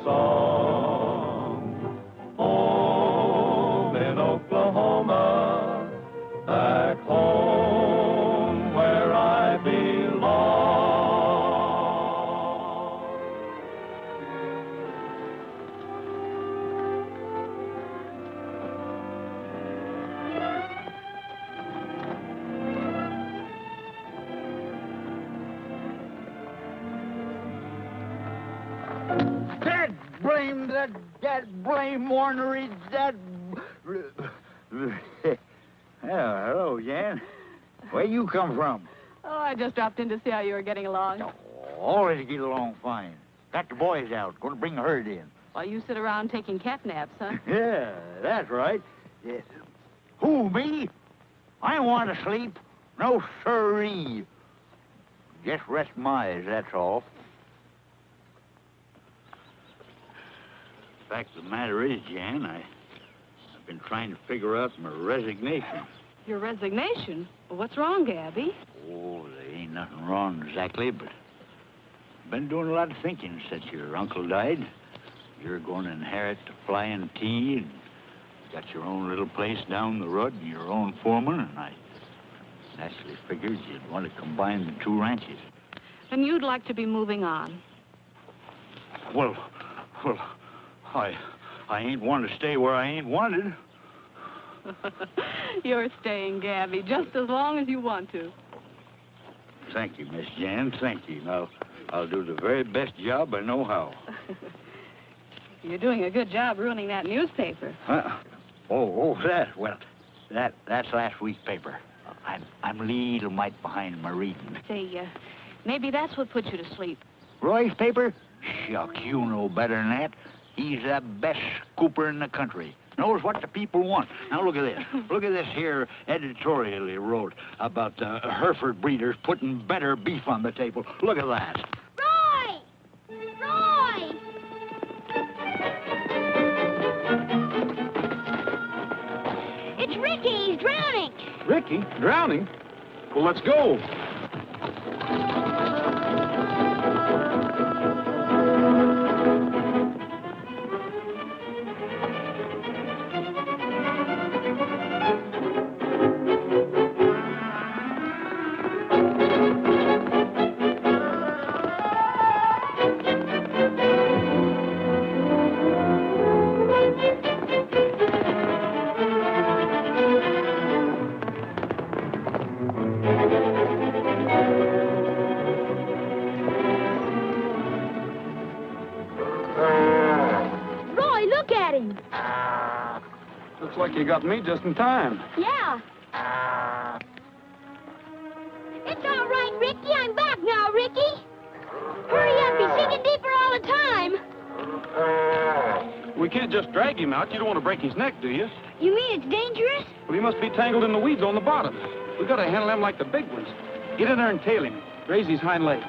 song. Home in Oklahoma, back home where I belong. That blame ornery, that... hello, Jan. Where you come from? Oh, I just dropped in to see how you were getting along. Oh, always get along fine. Got the boys out. Going to bring the herd in. While you sit around taking cat naps, huh? Yeah, that's right. Yeah. Who, me? I want to sleep. No siree. Just rest my eyes, that's all. The fact of the matter is, Jan, I've been trying to figure out my resignation. Your resignation? Well, what's wrong, Gabby? Oh, there ain't nothing wrong exactly, but I've been doing a lot of thinking since your uncle died. You're going to inherit the Flying T, and got your own little place down the road and your own foreman, and I naturally figured you'd want to combine the two ranches. And you'd like to be moving on. Well, I ain't want to stay where I ain't wanted. You're staying, Gabby, just as long as you want to. Thank you, Miss Jan, thank you. Now, I'll do the very best job I know how. You're doing a good job ruining that newspaper. Huh? Oh, that. Well, that's last week's paper. I'm a little mite behind my reading. Say, maybe that's what put you to sleep. Roy's paper? Shuck, you know better than that. He's the best scooper in the country. Knows what the people want. Now, look at this. Look at this here editorial he wrote about Hereford breeders putting better beef on the table. Look at that. Roy! Roy! It's Ricky. He's drowning. Ricky? Drowning? Well, let's go. Looks like you got me just in time. Yeah. It's all right, Ricky. I'm back now, Ricky. Hurry up. He's sinking deeper all the time. We can't just drag him out. You don't want to break his neck, do you? You mean it's dangerous? Well, he must be tangled in the weeds on the bottom. We got to handle him like the big ones. Get in there and tail him. Raise his hind legs.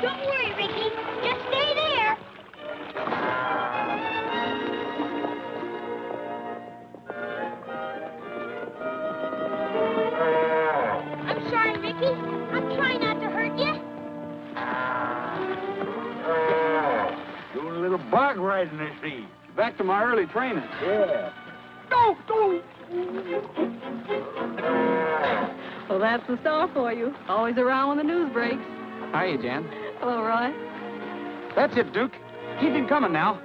Don't worry, Ricky. Just stay there. I'm sorry, Ricky. I'm trying not to hurt you. Doing a little bog riding this sea. Back to my early training. Yeah. Go, go! Well, that's the star for you. Always around when the news breaks. Hiya, Jan. Hello, Roy. That's it, Duke. Keep him coming now.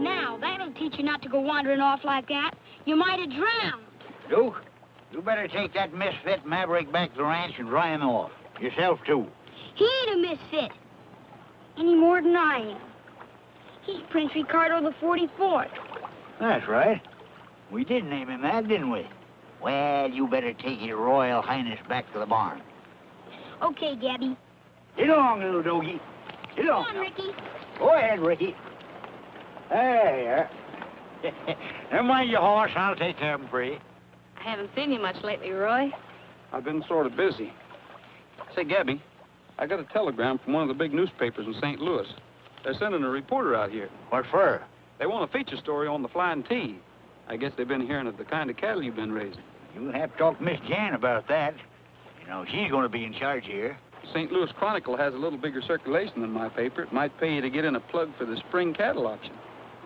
Now, that'll teach you not to go wandering off like that. You might have drowned. Duke, you better take that misfit maverick back to the ranch and dry him off. Yourself, too. He ain't a misfit. Any more than I am. He's Prince Ricardo the 44th. That's right. We did name him that, didn't we? Well, you better take your Royal Highness back to the barn. Okay, Gabby. Get along, little doggy. Get Come along. on, Ricky. Go ahead, Ricky. There you are. Never mind your horse. I'll take care of him for you. I haven't seen you much lately, Roy. I've been sort of busy. Say, Gabby, I got a telegram from one of the big newspapers in St. Louis. They're sending a reporter out here. What for? They want a feature story on the Flying T. I guess they've been hearing of the kind of cattle you've been raising. You'll have to talk to Miss Jan about that. You know, she's going to be in charge here. St. Louis Chronicle has a little bigger circulation than my paper. It might pay you to get in a plug for the spring cattle auction.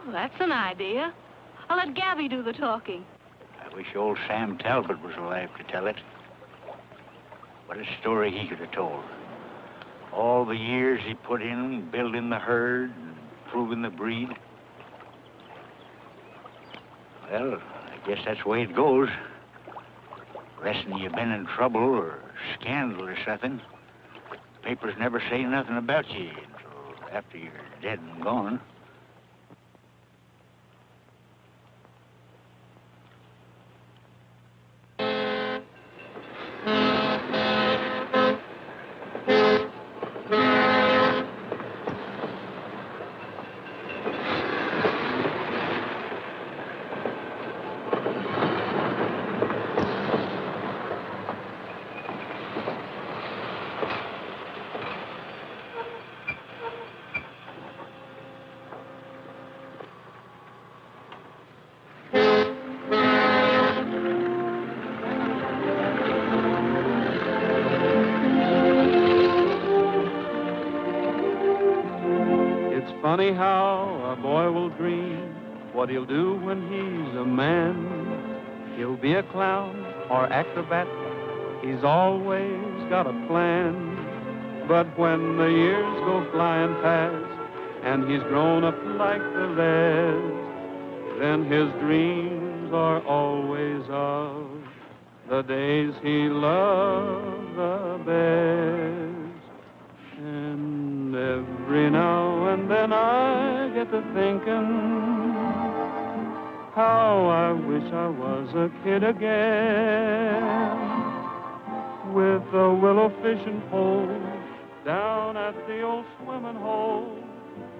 Well, that's an idea. I'll let Gabby do the talking. I wish old Sam Talbot was alive to tell it. What a story he could have told. All the years he put in building the herd and improving the breed. Well, I guess that's the way it goes. Reckon you've been in trouble or scandal or something. Papers never say nothing about you until after you're dead and gone. Funny how a boy will dream what he'll do when he's a man. He'll be a clown or acrobat. He's always got a plan. But when the years go flying past and he's grown up like the rest, then his dreams are always of the days he loved the best. And every now and then I get to thinking how I wish I was a kid again, with a willow fishing pole down at the old swimming hole,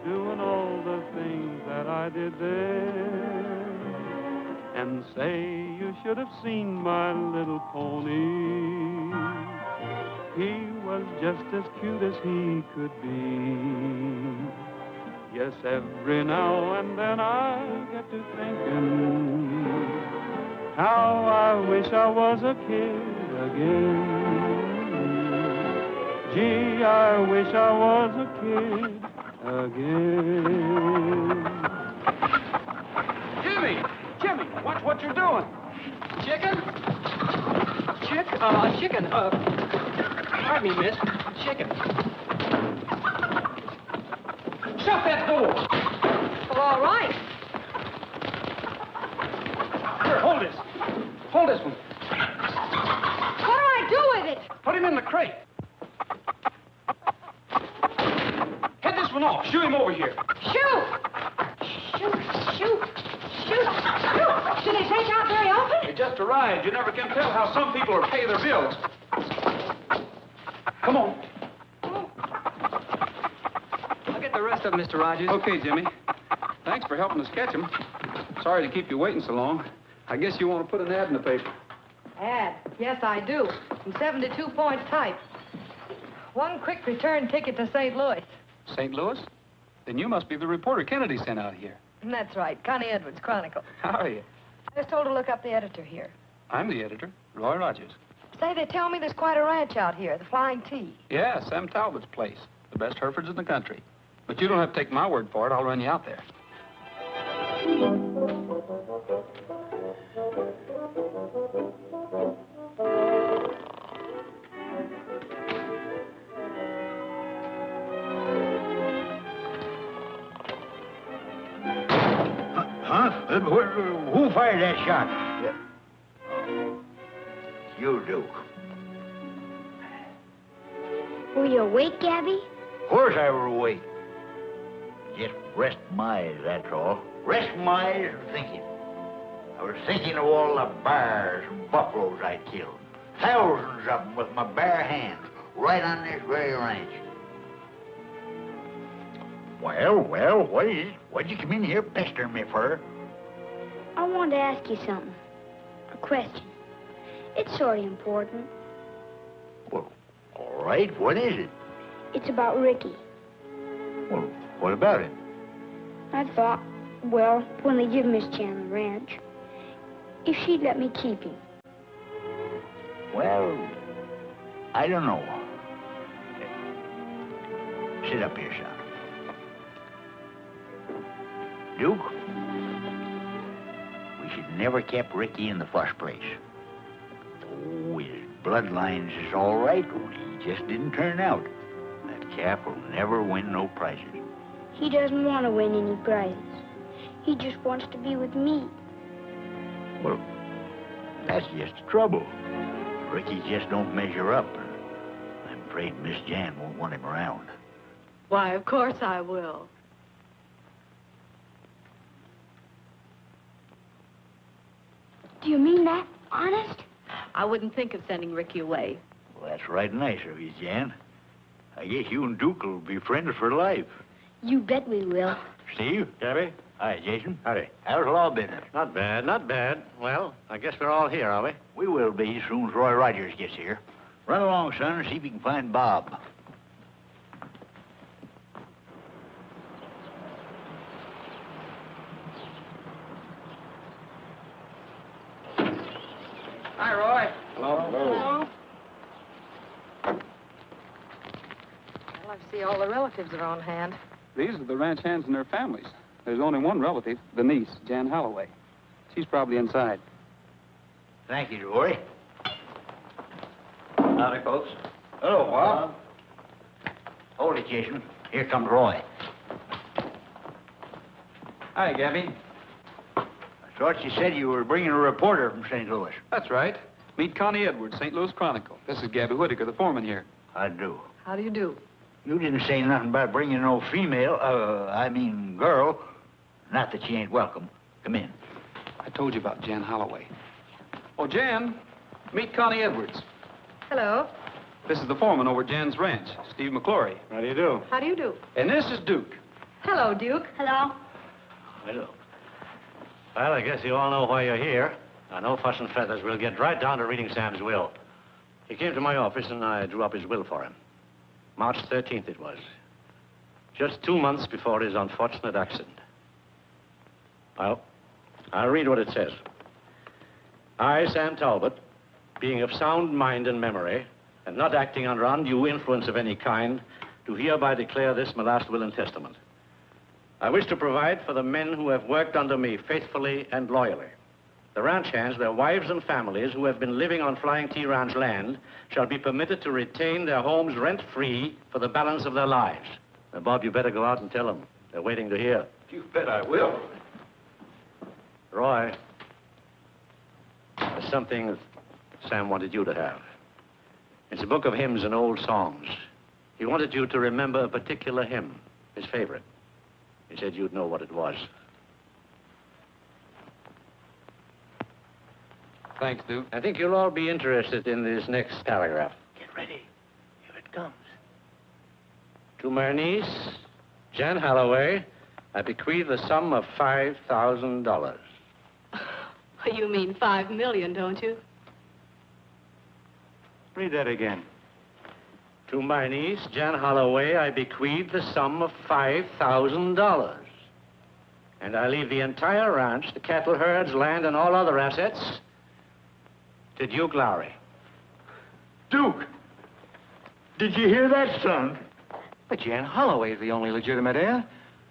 doing all the things that I did there. And say, you should have seen my little pony. He was just as cute as he could be. Yes, every now and then I get to thinking how I wish I was a kid again. Gee, I wish I was a kid again. Jimmy, watch what you're doing. Chicken? Chicken. Pardon me, miss. Chicken. Shut that door. Well, all right. Here, hold this. Hold this one. What do I do with it? Put him in the crate. Head this one off. Shoo him over here. Shoot! Do they take out very often? They just arrived. You never can tell how some people are paying their bills. Come on. I'll get the rest of them, Mr. Rogers. Okay, Jimmy. Thanks for helping us catch him. Sorry to keep you waiting so long. I guess you want to put an ad in the paper. Ad? Yes, I do. In 72-point type. One quick return ticket to St. Louis. St. Louis? Then you must be the reporter Kennedy sent out here. That's right. Connie Edwards, Chronicle. How are you? I was told to look up the editor here. I'm the editor, Roy Rogers. Say, they tell me there's quite a ranch out here, the Flying T. Yeah, Sam Talbot's place. The best Herefords in the country. But you don't have to take my word for it. I'll run you out there. Huh? Who fired that shot? You do. Were you awake, Gabby? Of course I were awake. Just rest my eyes, that's all. Rest my eyes and thinking. I was thinking of all the bears and buffaloes I killed. Thousands of them with my bare hands, right on this very ranch. Well, what is it? What'd you come in here pestering me for? I wanted to ask you something. A question. It's sort of important. Well, all right, what is it? It's about Ricky. Well, what about it? I thought, well, when they give Miss Chan the ranch, if she'd let me keep him. I don't know. Sit up here, son. Duke, we should never kept Ricky in the first place. Oh, his bloodlines is all right, only he just didn't turn out. That chap will never win no prizes. He doesn't want to win any prizes. He just wants to be with me. Well, that's just the trouble. Ricky just don't measure up. I'm afraid Miss Jan won't want him around. Why, of course I will. Do you mean that? Honest? I wouldn't think of sending Ricky away. Well, that's right nice of you, Jan. I guess you and Duke will be friends for life. You bet we will. Steve? Gabby? Hi, Jason. Howdy. How's law business? Not bad, not bad. Well, I guess we're all here, are we? We will be as soon as Roy Rogers gets here. Run along, son, and see if you can find Bob. Hi, Roy. Well, I see all the relatives are on hand. These are the ranch hands and their families. There's only one relative, the niece, Jan Holloway. She's probably inside. Thank you, Roy. Howdy, folks. Hello, Bob. Hold it, Jason. Here comes Roy. Hi, Gabby. I thought you said you were bringing a reporter from St. Louis. That's right. Meet Connie Edwards, St. Louis Chronicle. This is Gabby Whitaker, the foreman here. I do. How do you do? You didn't say nothing about bringing no female, girl. Not that she ain't welcome. Come in. I told you about Jan Holloway. Oh, Jan, meet Connie Edwards. Hello. This is the foreman over at Jan's ranch, Steve McClory. How do you do? How do you do? And this is Duke. Hello, Duke. Hello. Hello. Well, I guess you all know why you're here. Now, no fuss and feathers. We'll get right down to reading Sam's will. He came to my office, and I drew up his will for him. March 13th it was. Just 2 months before his unfortunate accident. Well, I'll read what it says. I, Sam Talbot, being of sound mind and memory, and not acting under undue influence of any kind, do hereby declare this my last will and testament. I wish to provide for the men who have worked under me faithfully and loyally. The ranch hands, their wives and families who have been living on Flying T Ranch land shall be permitted to retain their homes rent-free for the balance of their lives. Now, Bob, you better go out and tell them. They're waiting to hear. You bet I will. Roy, there's something that Sam wanted you to have. It's a book of hymns and old songs. He wanted you to remember a particular hymn, his favorite. He said you'd know what it was. Thanks, Duke. I think you'll all be interested in this next paragraph. Get ready. Here it comes. To my niece, Jan Holloway, I bequeath the sum of $5,000. You mean 5 million, don't you? Read that again. To my niece, Jan Holloway, I bequeath the sum of $5,000. And I leave the entire ranch, the cattle herds, land, and all other assets to Duke Lowry. Duke! Did you hear that, son? But Jan Holloway is the only legitimate heir.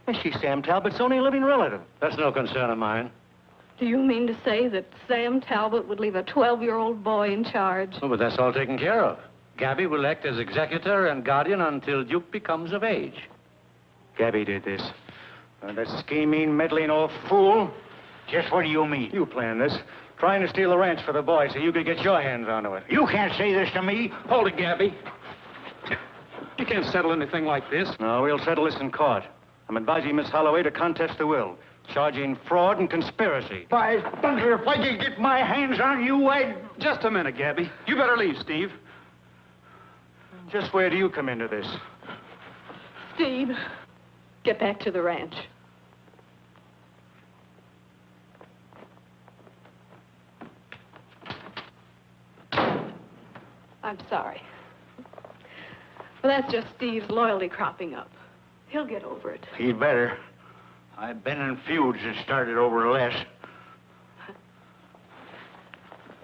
And she's Sam Talbot's only living relative. That's no concern of mine. Do you mean to say that Sam Talbot would leave a 12-year-old boy in charge? Oh, but that's all taken care of. Gabby will act as executor and guardian until Duke becomes of age. Gabby did this. That scheming, meddling old fool. Just what do you mean? You planned this. Trying to steal the ranch for the boy so you could get your hands onto it. You can't say this to me. Hold it, Gabby. You can't settle anything like this. No, we'll settle this in court. I'm advising Miss Holloway to contest the will, charging fraud and conspiracy. By thunder, if I could get my hands on you, I'd... Just a minute, Gabby. You better leave, Steve. Just where do you come into this? Steve, get back to the ranch. I'm sorry. Well, that's just Steve's loyalty cropping up. He'll get over it. He'd better. I've been in feuds that started over less.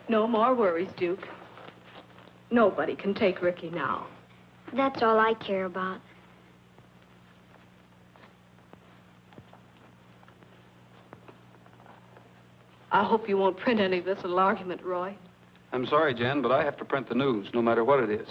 No more worries, Duke. Nobody can take Ricky now. That's all I care about. I hope you won't print any of this little argument, Roy. I'm sorry, Jan, but I have to print the news, no matter what it is.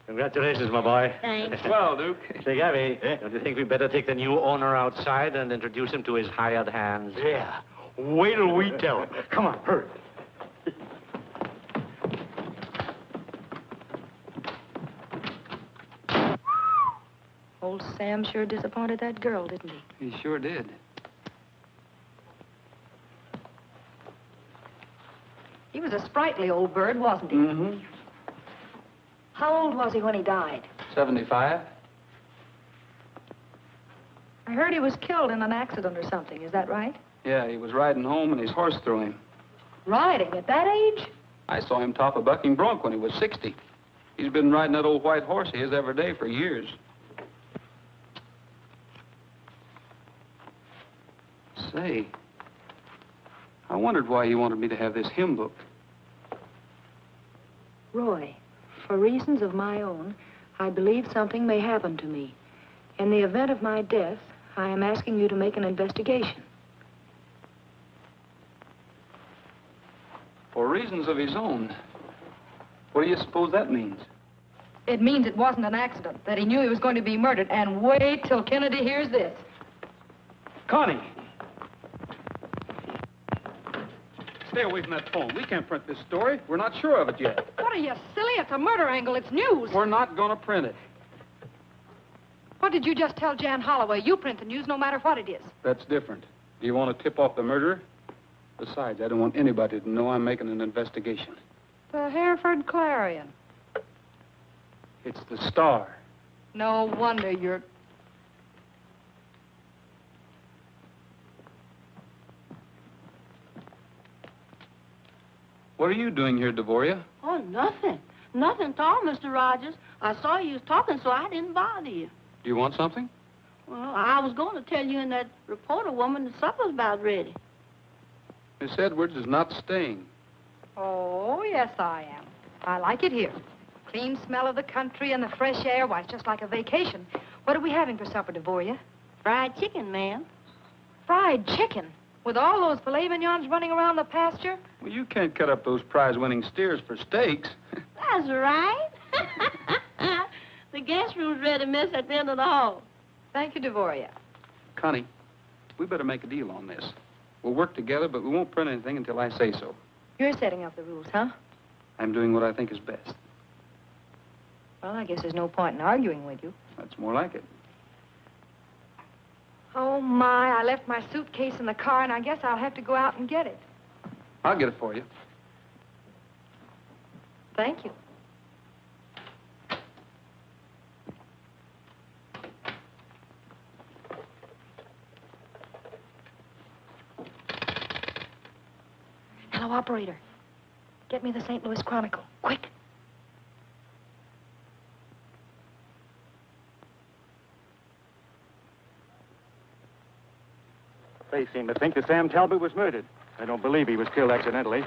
Congratulations, my boy. Thanks. Well, Duke. Say, Gabby, don't you think we'd better take the new owner outside and introduce him to his hired hands? Yeah. Wait till we tell him. Come on, hurry. Old Sam sure disappointed that girl, didn't he? He sure did. He was a sprightly old bird, wasn't he? Mm-hmm. How old was he when he died? 75. I heard he was killed in an accident or something. Is that right? Yeah, he was riding home and his horse threw him. Riding at that age? I saw him top a bucking bronc when he was 60. He's been riding that old white horse of his every day for years. Say, I wondered why you wanted me to have this hymn book. Roy, for reasons of my own, I believe something may happen to me. In the event of my death, I am asking you to make an investigation. For reasons of his own. What do you suppose that means? It means it wasn't an accident, that he knew he was going to be murdered. And wait till Kennedy hears this. Connie! Stay away from that phone. We can't print this story. We're not sure of it yet. What are you, silly? It's a murder angle. It's news. We're not going to print it. What did you just tell Jan Holloway? You print the news no matter what it is. That's different. Do you want to tip off the murderer? Besides, I don't want anybody to know I'm making an investigation. The Hereford Clarion. It's the Star. No wonder you're... What are you doing here, Devoria? Oh, nothing. Nothing at all, Mr. Rogers. I saw you was talking, so I didn't bother you. Do you want something? Well, I was going to tell you and that reporter woman that supper's about ready. Miss Edwards is not staying. Oh, yes, I am. I like it here. Clean smell of the country and the fresh air. Why, it's just like a vacation. What are we having for supper, Devoria? Fried chicken, ma'am. Fried chicken? With all those filet mignons running around the pasture? Well, you can't cut up those prize-winning steers for steaks. That's right. The guest room's ready, miss, at the end of the hall. Thank you, Devoria. Connie, we better make a deal on this. We'll work together, but we won't print anything until I say so. You're setting up the rules, huh? I'm doing what I think is best. Well, I guess there's no point in arguing with you. That's more like it. Oh, my, I left my suitcase in the car, and I guess I'll have to go out and get it. I'll get it for you. Thank you. Hello, operator. Get me the St. Louis Chronicle. Quick. They seem to think that Sam Talbot was murdered. I don't believe he was killed accidentally.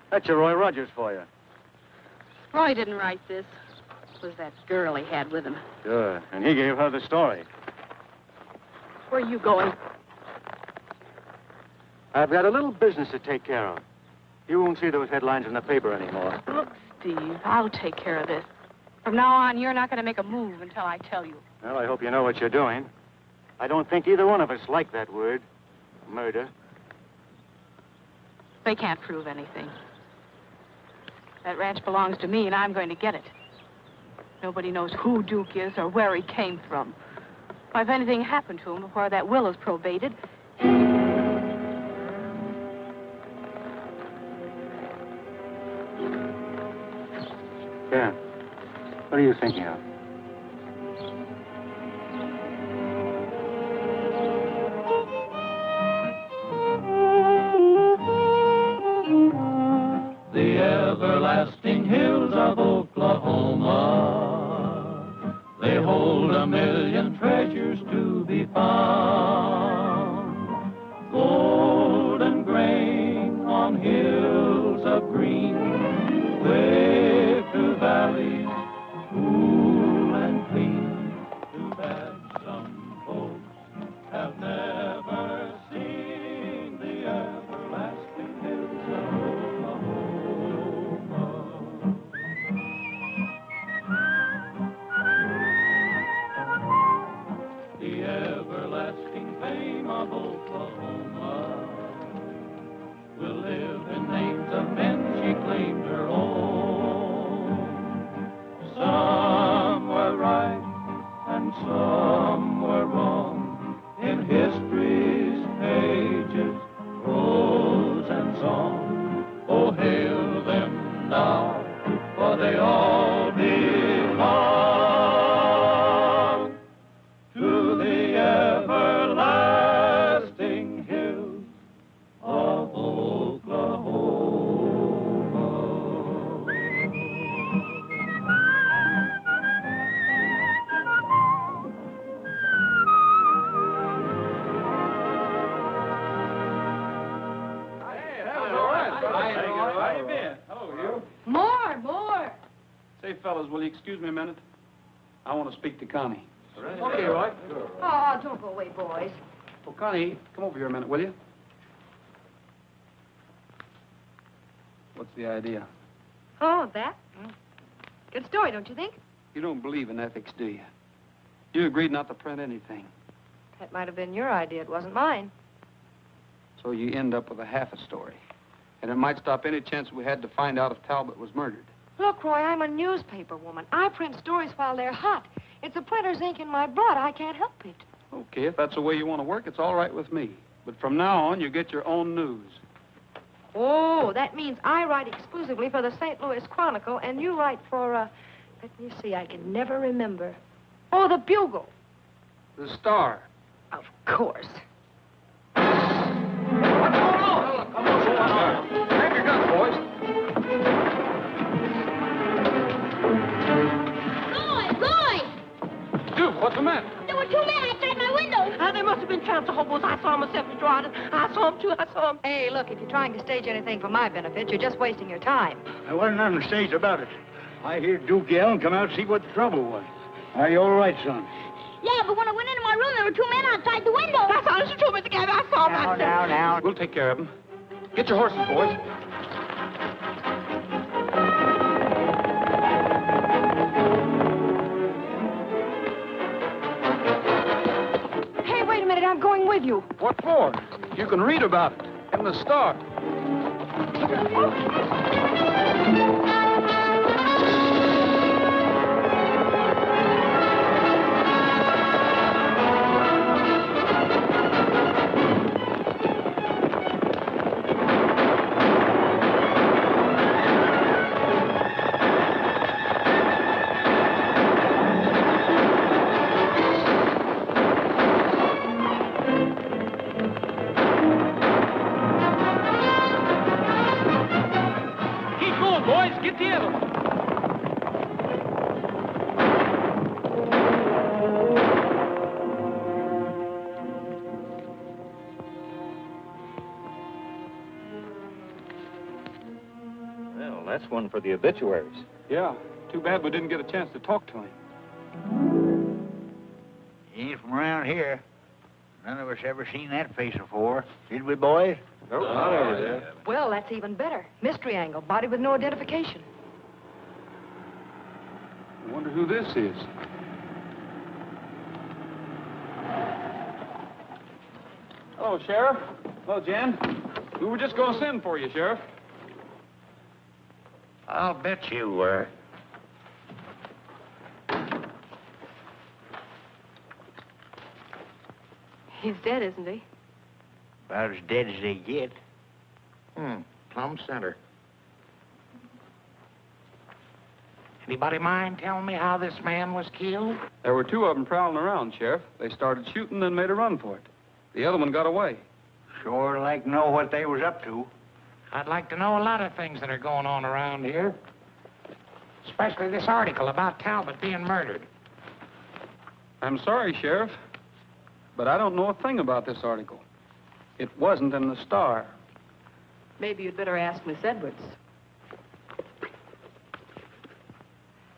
That's your Roy Rogers for you. Roy didn't write this. It was that girl he had with him. Sure, and he gave her the story. Where are you going? I've got a little business to take care of. You won't see those headlines in the paper anymore. Look, Steve, I'll take care of this. From now on, you're not going to make a move until I tell you. Well, I hope you know what you're doing. I don't think either one of us like that word, murder. They can't prove anything. That ranch belongs to me, and I'm going to get it. Nobody knows who Duke is or where he came from. Why, if anything happened to him before that will is probated... Yeah. What are you thinking of? The everlasting hills of Oklahoma, they hold a million treasures. treasures to be found. Golden grain on hills of green, wave to valleys cool and clean. Too bad some folks have never seen the everlasting hills of Oklahoma. The everlasting fame of Oklahoma will live in names of men she claimed her own. Some were right and some were wrong in history's pages, prose and song. Oh, hail them now, for they all belong to the everlasting hills of Oklahoma. How you been? Hello, you. More. Say, fellas, will you excuse me a minute? I want to speak to Connie. Okay, Roy. Oh, don't go away, boys. Well, Connie, come over here a minute, will you? What's the idea? Oh, that? Good story, don't you think? You don't believe in ethics, do you? You agreed not to print anything. That might have been your idea. It wasn't mine. So you end up with a half a story. And it might stop any chance we had to find out if Talbot was murdered. Look, Roy, I'm a newspaper woman. I print stories while they're hot. It's the printer's ink in my blood. I can't help it. Okay, if that's the way you want to work, it's all right with me. But from now on, you get your own news. Oh, that means I write exclusively for the St. Louis Chronicle, and you write for, let me see, I can never remember. Oh, the Bugle. The Star. Of course. What's going on? What's going on? Grab your guns, boys. Roy! Duke, what's the matter? There were two men outside my window. They must have been tramps or hobos. I saw them myself, Mr. Arden. I saw them, too. I saw them. Hey, look, if you're trying to stage anything for my benefit, you're just wasting your time. There wasn't nothing staged about it. I heard Duke yell and come out to see what the trouble was. Are you all right, son? Yeah, but when I went into my room, there were two men outside the window. That's honest and true, Mr. Gabby. I saw them myself. Now. We'll take care of them. Get your horses, boys. Hey, wait a minute. I'm going with you. What for? You can read about it in the Star. Get the other one. Well, that's one for the obituaries. Yeah. Too bad we didn't get a chance to talk to him. He ain't from around here. None of us ever seen that face before. Did we, boys? Nope, not ever did. Well, that's even better. Mystery angle. Body with no identification. I wonder who this is. Hello, Sheriff. Hello, Jen. We were just going to send for you, Sheriff. I'll bet you were. He's dead, isn't he? About as dead as they get. Plumb center. Anybody mind telling me how this man was killed? There were two of them prowling around, Sheriff. They started shooting and made a run for it. The other one got away. Sure like to know what they was up to. I'd like to know a lot of things that are going on around here. Especially this article about Talbot being murdered. I'm sorry, Sheriff. but I don't know a thing about this article. It wasn't in the Star. Maybe you'd better ask Miss Edwards.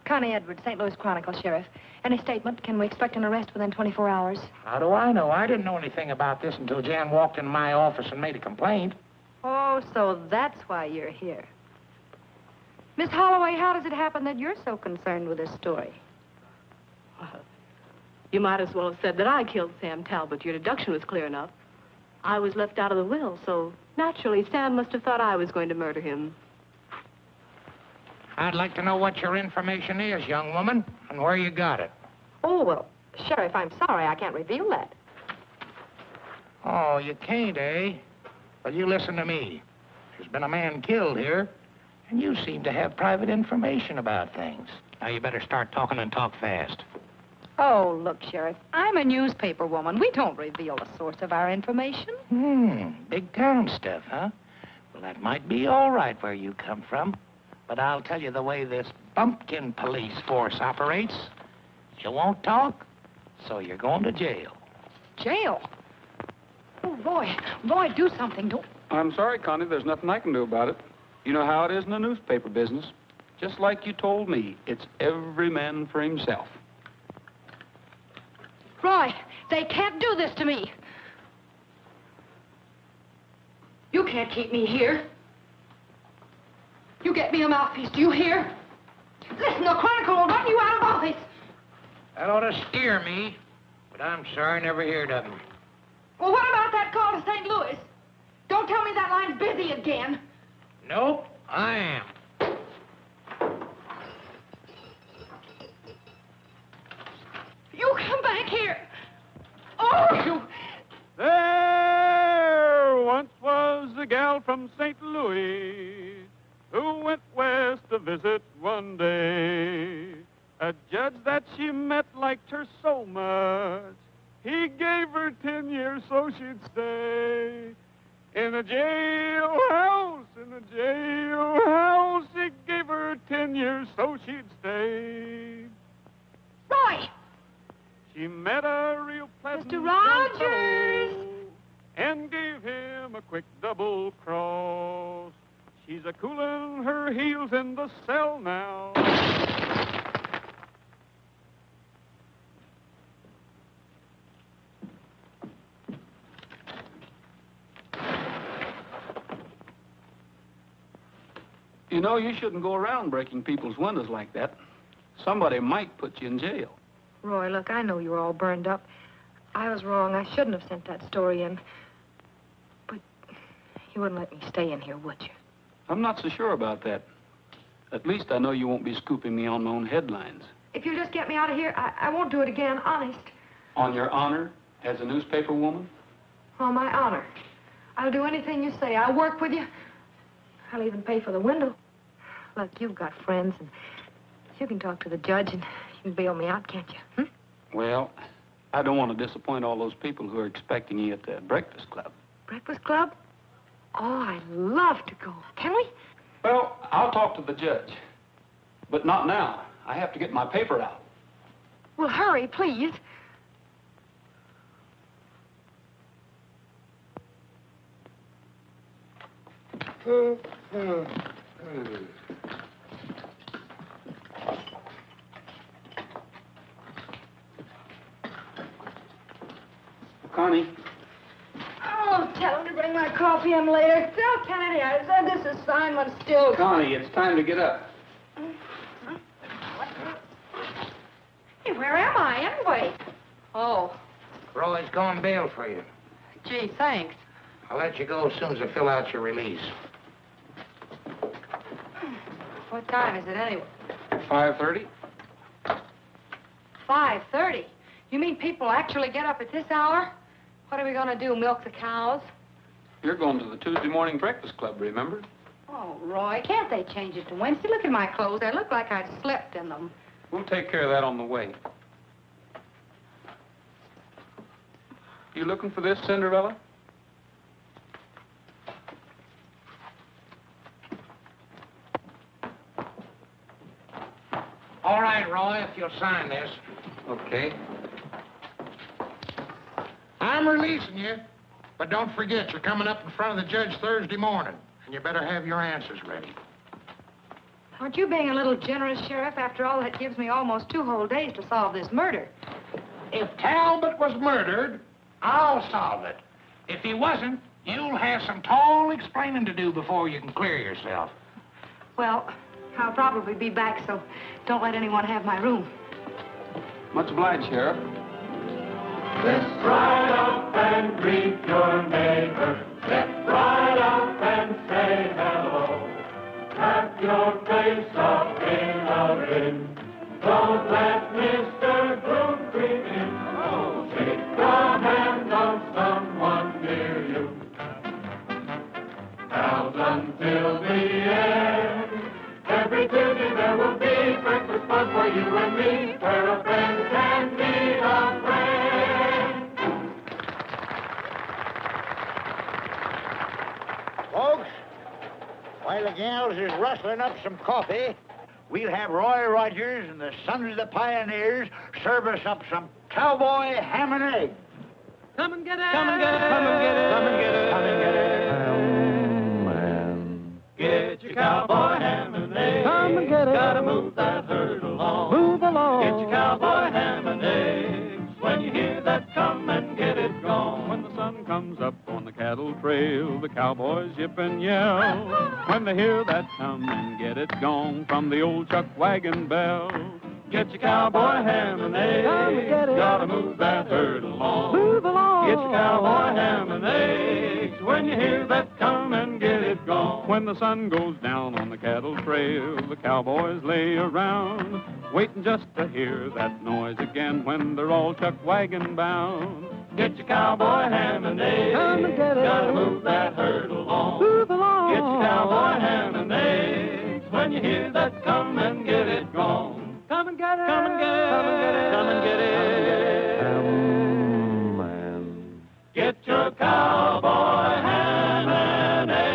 Connie Edwards, St. Louis Chronicle, Sheriff. Any statement? Can we expect an arrest within 24 hours? How do I know? I didn't know anything about this until Jan walked in my office and made a complaint. Oh, so that's why you're here. Miss Holloway, how does it happen that you're so concerned with this story? You might as well have said that I killed Sam Talbot. Your deduction was clear enough. I was left out of the will, so naturally Sam must have thought I was going to murder him. I'd like to know what your information is, young woman, and where you got it. Oh, well, Sheriff, I'm sorry. I can't reveal that. Oh, you can't, eh? Well, you listen to me. There's been a man killed here, and you seem to have private information about things. Now, you better start talking and talk fast. Oh, look, Sheriff, I'm a newspaper woman. We don't reveal the source of our information. Big town stuff, huh? Well, that might be all right where you come from. But I'll tell you the way this bumpkin police force operates. You won't talk, so you're going to jail. Jail? Oh, Roy, do something. Don't... I'm sorry, Connie. There's nothing I can do about it. You know how it is in the newspaper business. Just like you told me, it's every man for himself. Roy, they can't do this to me. You can't keep me here. You get me a mouthpiece, do you hear? Listen, the Chronicle will run you out of office. That ought to steer me, but I'm sorry I never heard of him. Well, what about that call to St. Louis? Don't tell me that line's busy again. Nope, I am. You come back here. Oh, you... There once was a gal from St. Louis who went west to visit one day. A judge that she met liked her so much, he gave her 10 years so she'd stay. In a jailhouse, he gave her 10 years so she'd stay. Roy! She met a real pleasant Mr. Rogers! fellow and gave him a quick double cross. She's a-coolin' her heels in the cell now. You know, you shouldn't go around breaking people's windows like that. Somebody might put you in jail. Roy, look, I know you're all burned up. I was wrong. I shouldn't have sent that story in. But you wouldn't let me stay in here, would you? I'm not so sure about that. At least I know you won't be scooping me on my own headlines. If you'll just get me out of here, I won't do it again, honest. On your honor as a newspaper woman? On my honor. I'll do anything you say. I'll work with you. I'll even pay for the window. Look, you've got friends, and you can talk to the judge, and you can bail me out, can't you? Well, I don't want to disappoint all those people who are expecting you at the Breakfast Club. Breakfast Club? Oh, I'd love to go. Can we? Well, I'll talk to the judge. But not now. I have to get my paper out. Well, hurry, please. Connie. Oh, tell him to bring my coffee in later. Tell Kennedy I said this assignment's still... Connie, it's time to get up. Hey, where am I, anyway? Oh. Roy's gone bail for you. Gee, thanks. I'll let you go as soon as I fill out your release. What time is it, anyway? 5:30. 5:30? You mean people actually get up at this hour? What are we going to do, milk the cows? You're going to the Tuesday morning Breakfast Club, remember? Oh, Roy, can't they change it to Wednesday? Look at my clothes. They look like I'd slept in them. We'll take care of that on the way. You looking for this, Cinderella? All right, Roy, if you'll sign this. Okay. I'm releasing you. But don't forget, you're coming up in front of the judge Thursday morning, and you better have your answers ready. Aren't you being a little generous, Sheriff? After all, that gives me almost 2 whole days to solve this murder. If Talbot was murdered, I'll solve it. If he wasn't, you'll have some tall explaining to do before you can clear yourself. Well, I'll probably be back, so don't let anyone have my room. Much obliged, Sheriff. Let's ride up and greet your neighbor. Let's ride up and say hello. Wrap your face up in a ring. Don't let Mr. Groom creep in. Oh, shake the hand of someone near you. Pals until the end. Every Tuesday there will be breakfast fun for you and me, where a friend can meet a friend. Folks, while the gals is rustling up some coffee, we'll have Roy Rogers and the Sons of the Pioneers serve us up some cowboy ham and eggs. Come and get it. Come and get it. Come and get it. Come and get it. Come and get it. Get your cowboy ham and eggs. Come and get it. Gotta move that herd along. Move along. Get your cowboy ham and eggs. When you hear that, come and get it gone. When the sun comes up on the cattle trail, the cowboys yip and yell. When they hear that, come and get it gone from the old chuck wagon bell. Get your cowboy ham and eggs. Come and get it. Gotta move that herd along. Move along. Get your cowboy ham and eggs. When you hear that, come and get it gone. When the sun goes down on the cattle trail, the cowboys lay around, waiting just to hear that noise again when they're all chuck wagon bound. Get your cowboy ham and eggs. Come and get it. Gotta move that herd along. Move along. Get your cowboy ham and eggs. When you hear that, come and get it gone. Come and get it. Come and get it. Come and get it. Come and get it. Get your cowboy ham and eggs.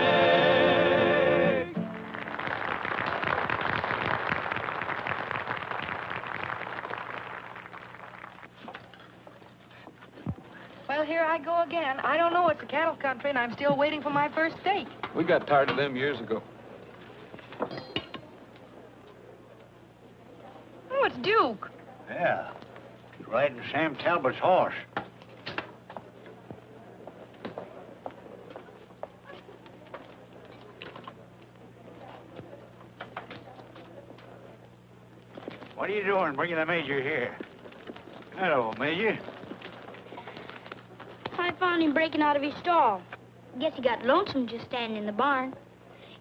Well, here I go again. I don't know. It's a cattle country, and I'm still waiting for my first steak. We got tired of them years ago. Oh, it's Duke. Yeah, he's riding Sam Talbot's horse. What are you doing bringing the Major here? Hello, Major. I found him breaking out of his stall. Guess he got lonesome just standing in the barn.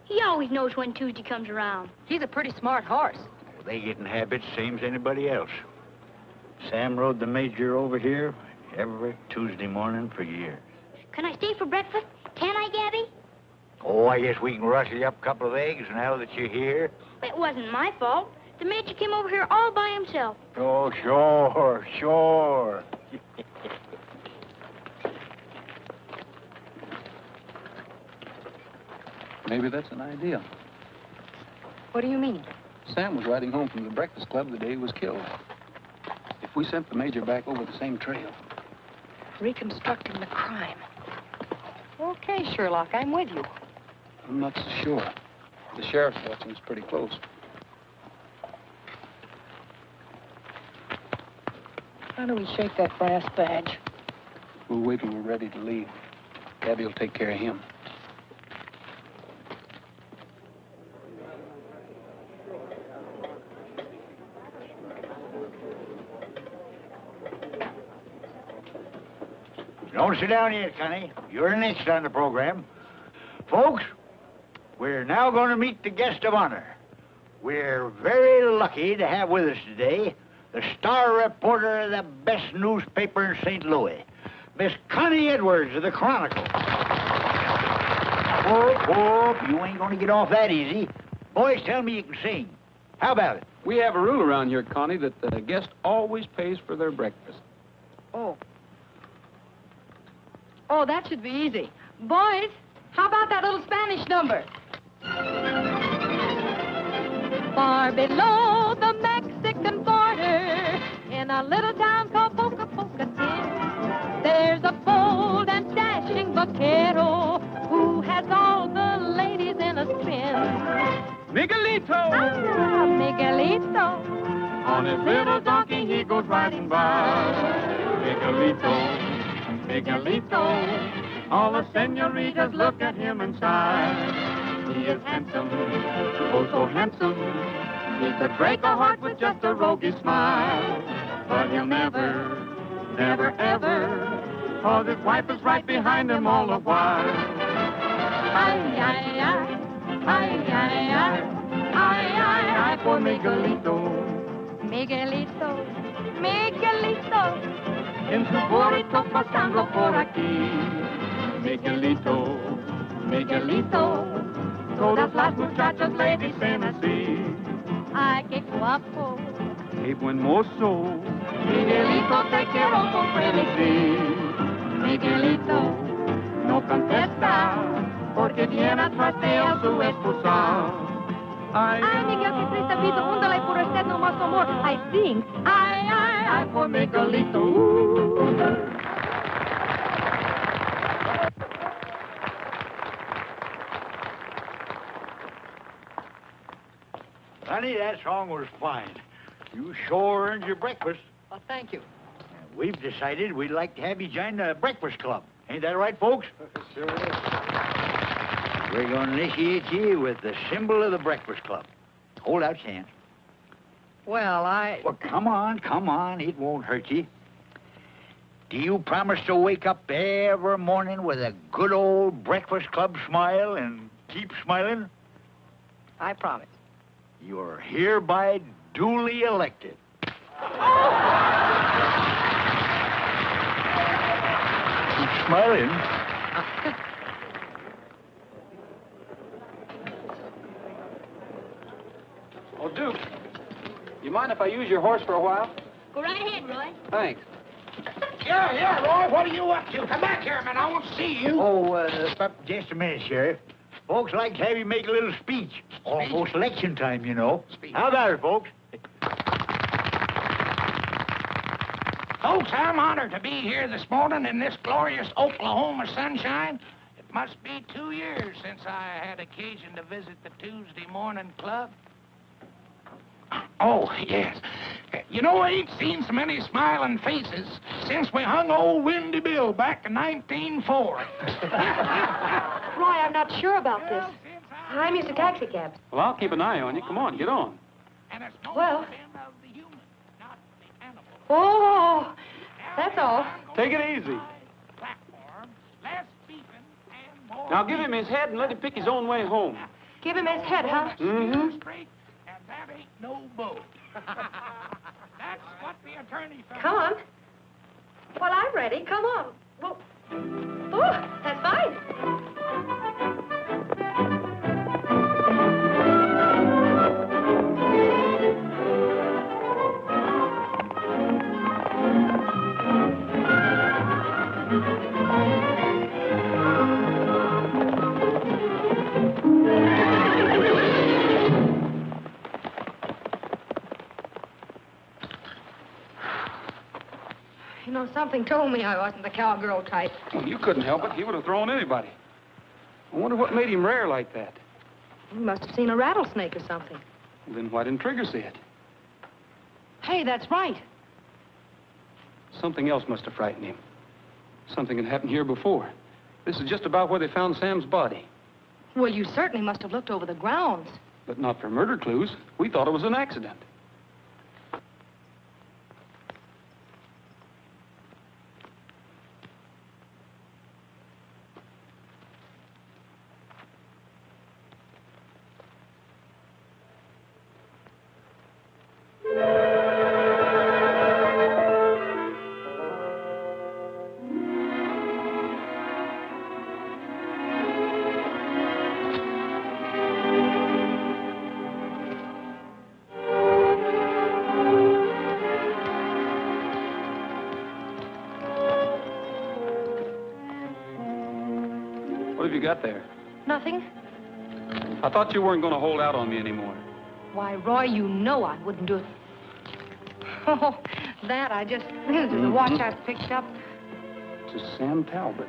He always knows when Tuesday comes around. He's a pretty smart horse. Well, they get in habits same as anybody else. Sam rode the Major over here every Tuesday morning for years. Can I stay for breakfast? Can I, Gabby? Oh, I guess we can rustle you up a couple of eggs now that you're here. It wasn't my fault. The Major came over here all by himself. Oh, sure, sure. Maybe that's an idea. What do you mean? Sam was riding home from the Breakfast Club the day he was killed. If we sent the Major back over the same trail. Reconstructing the crime. Okay, Sherlock, I'm with you. I'm not so sure. The sheriff's watching us pretty close. How do we shake that brass badge? We'll wait till we're ready to leave. Gabby will take care of him. Don't sit down yet, Connie. You're next on the program. Folks, we're now going to meet the guest of honor. We're very lucky to have with us today the star reporter of the best newspaper in St. Louis, Miss Connie Edwards of the Chronicle. Whoop, you ain't going to get off that easy. Boys, tell me you can sing. How about it? We have a rule around here, Connie, that the guest always pays for their breakfast. Oh. Oh, that should be easy. Boys, how about that little Spanish number? Far below the Mexican border, in a little town called Pocatello, there's a boy his little donkey he goes riding by. Miguelito, Miguelito, all the senoritas look at him and sigh. He is handsome, oh so handsome, he could break a heart with just a roguish smile. But he'll never, never, ever, 'cause his wife is right behind him all the while. Ay, ay, ay, ay, ay, ay, ay, ay, ay, for Miguelito. Miguelito, Miguelito, En su burrito pasando por aquí. Miguelito, Miguelito, todas las muchachas le dicen así. ay, qué guapo. Qué buen mozo, Miguelito, te quiero con frenesí. Miguelito, no contesta, porque viene atrás de él su esposa. Ay, Ay, Miguel, qué triste vida, húndale por usted no más amor. I sing, ay, ay, ay, por Miguelito. Honey, that song was fine. You sure earned your breakfast. Well, thank you. And we've decided we'd like to have you join the breakfast club. Ain't that right, folks? Sure is. We're going to initiate you with the symbol of the breakfast club. Hold out your hand. Well, Well, come on. It won't hurt you. Do you promise to wake up every morning with a good old breakfast club smile and keep smiling? I promise. You're hereby duly elected. Keep smiling. Oh, Duke, you mind if I use your horse for a while? Go right ahead, Roy. Thanks. Yeah, Roy, what are you up to? Come back here, man. I want to see you. Oh, just a minute, Sheriff. Folks like to have you make a little speech. Almost election time, you know. Speech. How about it, folks? Folks, I'm honored to be here this morning in this glorious Oklahoma sunshine. It must be 2 years since I had occasion to visit the Tuesday morning club. Oh, yes. You know, I ain't seen so many smiling faces since we hung old Windy Bill back in 1904. Roy, I'm not sure about this. I'm used to taxi cabs. Well, I'll keep an eye on you. Come on, get on. And it's no Well. sin of the human, not the animal. Oh, that's all. Take it easy. Platform, less beeping and more Now give him his head and let him pick his own way home. Give him his head, huh? Mm-hmm. straight, and that ain't no boat. That's what the attorney found. Come on. Well, I'm ready. Come on. Well, oh, that's fine. You know, something told me I wasn't the cowgirl type. Well, you couldn't help it. He would have thrown anybody. I wonder what made him rare like that. He must have seen a rattlesnake or something. Well, then why didn't Trigger see it? Hey, that's right. Something else must have frightened him. Something had happened here before. This is just about where they found Sam's body. Well, you certainly must have looked over the grounds. But not for murder clues. We thought it was an accident. What have you got there? Nothing? I thought you weren't going to hold out on me anymore. Why, Roy, you know I wouldn't do it. Oh, that I just... This is the watch I picked up To Sam Talbot.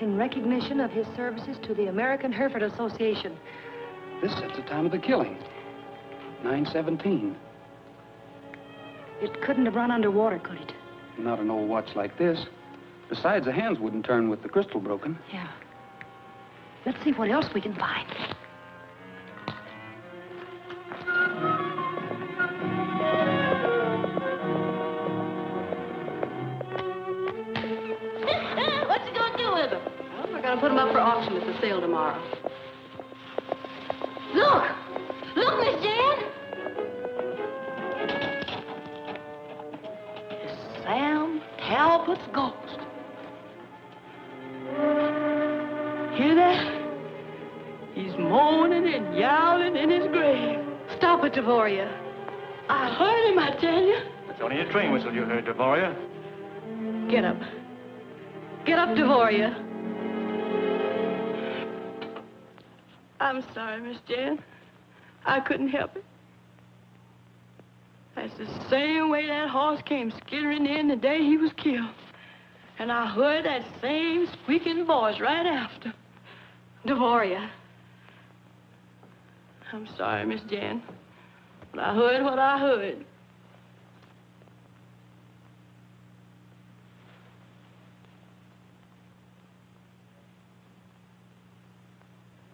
in recognition of his services to the American Hereford Association. This sets the time of the killing. 9/17. It couldn't have run underwater, could it? Not an old watch like this. Besides, the hands wouldn't turn with the crystal broken. Yeah. Let's see what else we can find. What you gonna do with them? Well, we're gonna put them up for auction at the sale tomorrow. Look! Look, Miss Jan! It's Sam Talbot's ghost. Hear that? He's moaning and yowling in his grave. Stop it, Devoria. I heard him, I tell you. It's only a train whistle you heard, Devoria. Get up. Get up, Devoria. I'm sorry, Miss Jan. I couldn't help it. That's the same way that horse came skittering in the day he was killed. And I heard that same squeaking voice right after. Devoria. I'm sorry, Miss Jan, but I heard what I heard.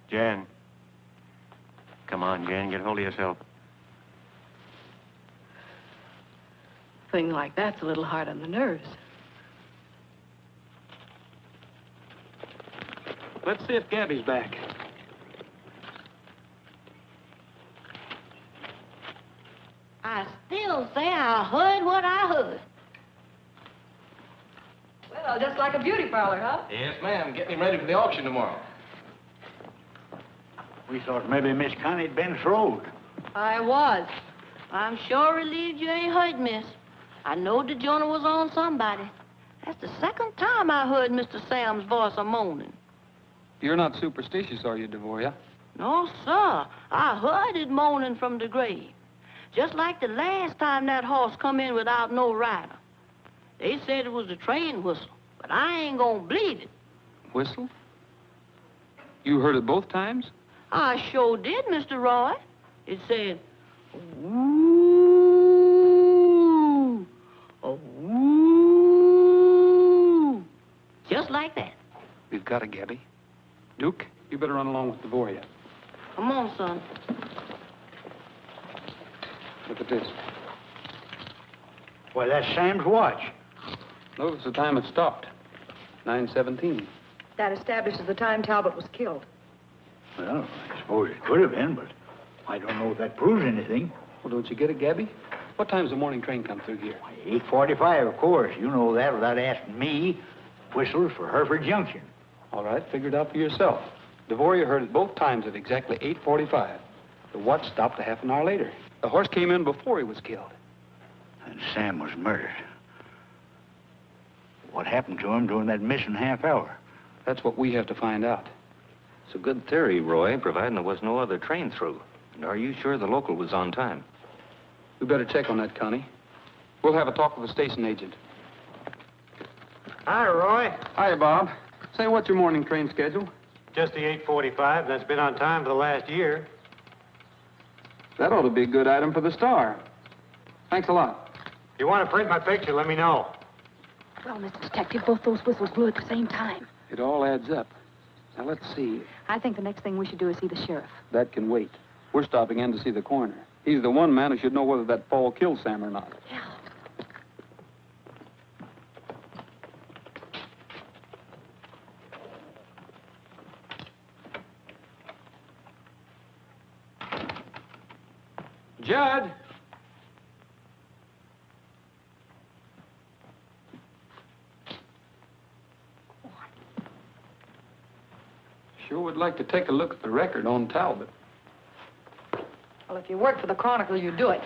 Jan. Come on, Jan, get hold of yourself. Thing like that's a little hard on the nerves. Let's see if Gabby's back. I still say I heard what I heard. Well, just like a beauty parlor, huh? Yes, ma'am. Get me ready for the auction tomorrow. We thought maybe Miss Connie'd been throwed. I was. I'm sure relieved you ain't hurt, miss. I know the journal was on somebody. That's the second time I heard Mr. Sam's voice a-moaning. You're not superstitious, are you, Devoria? No, sir. I heard it moaning from the grave. Just like the last time that horse come in without no rider. They said it was a train whistle, but I ain't gonna believe it. Whistle? You heard it both times? I sure did, Mr. Roy. It said, ooh, oh, ooh, just like that. We've got it, Gabby. Duke, you better run along with Devoria. Come on, son. Look at this. Why, that's Sam's watch. Notice the time it stopped. 9:17. That establishes the time Talbot was killed. Well, I suppose it could have been, but I don't know if that proves anything. Well, don't you get it, Gabby? What time's the morning train come through here? 8:45, of course. You know that without asking me. Whistles for Hereford Junction. All right, figure it out for yourself. Devoria heard it both times at exactly 8:45. The watch stopped a half an hour later. The horse came in before he was killed. And Sam was murdered. What happened to him during that missing half hour? That's what we have to find out. It's a good theory, Roy, providing there was no other train through. And are you sure the local was on time? We better check on that, Connie. We'll have a talk with the station agent. Hi, Roy. Hi, Bob. Say, what's your morning train schedule? Just the 8:45. That's been on time for the last year. That ought to be a good item for the Star. Thanks a lot. If you want to print my picture, let me know. Well, Mr. Detective, both those whistles blew at the same time. It all adds up. Now, let's see. I think the next thing we should do is see the sheriff. That can wait. We're stopping in to see the coroner. He's the one man who should know whether that fall killed Sam or not. Yeah. Judd! Sure would like to take a look at the record on Talbot. Well, if you work for the Chronicle, you do it.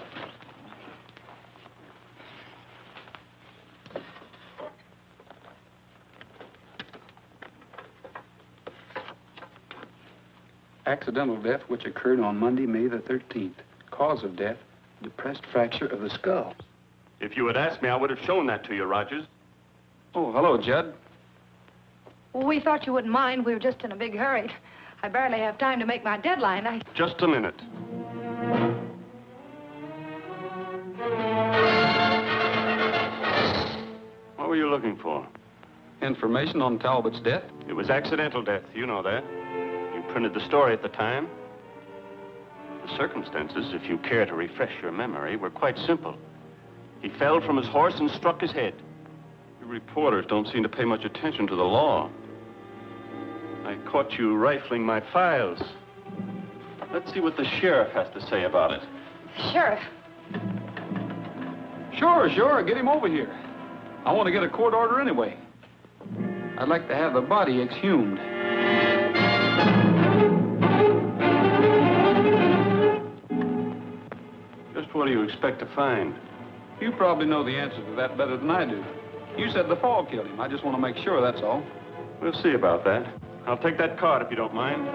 Accidental death which occurred on Monday, May the 13th. Cause of death, depressed fracture of the skull. If you had asked me, I would have shown that to you, Rogers. Oh, hello, Judd. Well, we thought you wouldn't mind. We were just in a big hurry. I barely have time to make my deadline. Just a minute. What were you looking for? Information on Talbot's death. It was accidental death. You know that. You printed the story at the time. The circumstances, if you care to refresh your memory, were quite simple. He fell from his horse and struck his head. You reporters don't seem to pay much attention to the law. I caught you rifling my files. Let's see what the sheriff has to say about it. Sheriff. Sure. Get him over here. I want to get a court order anyway. I'd like to have the body exhumed. Just what do you expect to find? You probably know the answer to that better than I do. You said the fall killed him. I just want to make sure, that's all. We'll see about that. I'll take that card if you don't mind.